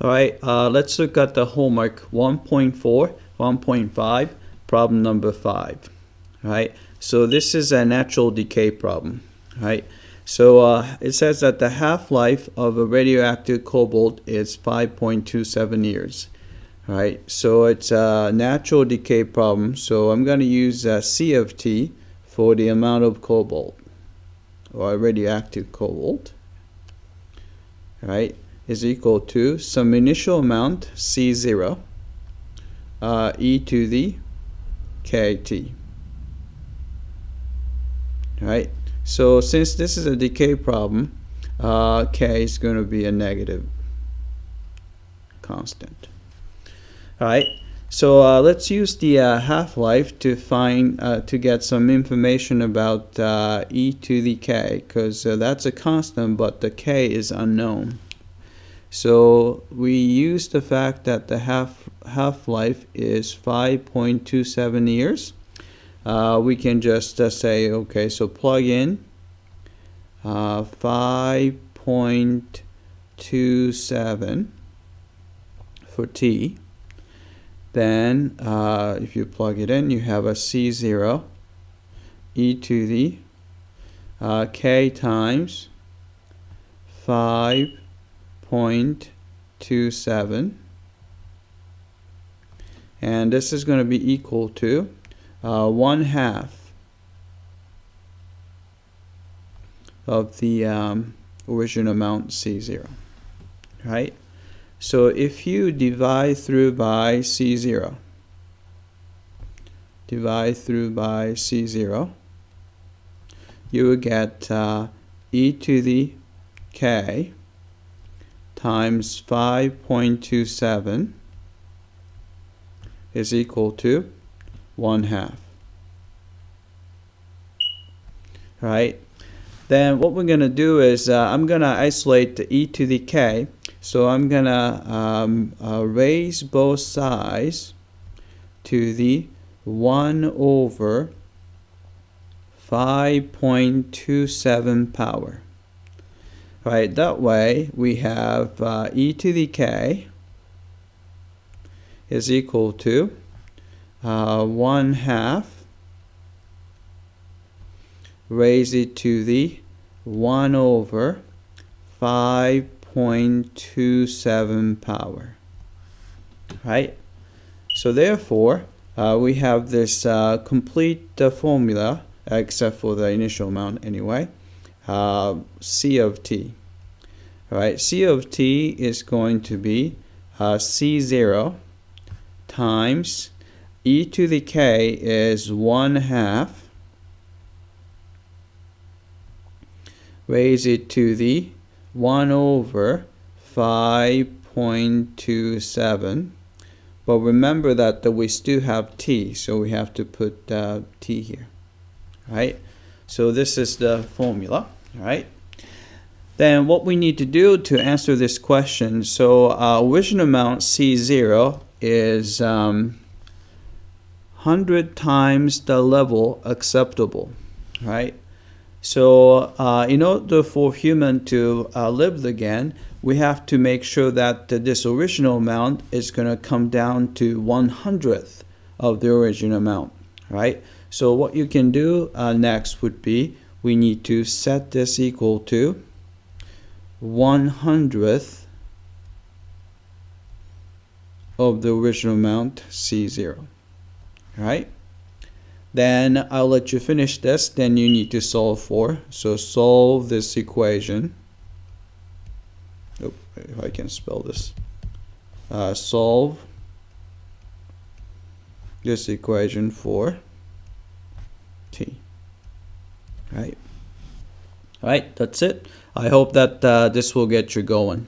All right, let's look at the homework 1.4, 1.5, problem number 5. All right, so this is a natural decay problem. All right, so it says that the half-life of a radioactive cobalt is 5.27 years. All right, so it's a natural decay problem. So I'm going to use C of T for the amount of cobalt or radioactive cobalt. All right, is equal to some initial amount C0 e to the KT. Right? So since this is a decay problem, K is going to be a negative constant. All right. So let's use the half-life to find to get some information about e to the K, because that's a constant, but the K is unknown. So we use the fact that the half-life is 5.27 years. We can just say, okay, so plug in 5.27 for T. Then if you plug it in, you have a C0 e to the K times 5.27, and this is going to be equal to 1/2 of the original amount C0. Right? So if you divide through by C0, you will get e to the K times 5.27 is equal to 1/2. Right? Then what we're going to do is I'm going to isolate the e to the K. So I'm going to raise both sides to the 1/5.27 power. Right, that way we have e to the K is equal to 1/2 raise it to the 1/5.27 power. Right? So therefore, we have this complete formula, except for the initial amount anyway, C of T. All right, C of T is going to be C0 times e to the K is 1/2 raise it to the 1/5.27. But remember that we still have T, so we have to put T here. Right? So this is the formula. Right? Then what we need to do to answer this question, so original amount C0 is 100 times the level acceptable. Right? So in order for human to live again, we have to make sure that this original amount is going to come down to 1/100th of the original amount. Right? So what you can do next would be we need to set this equal to 1/100th of the original amount C0. Right? Then I'll let you finish this. Then you need to solve for. So solve this equation. Oh, if I can spell this. Solve this equation for T. Right? All right, that's it. I hope that this will get you going.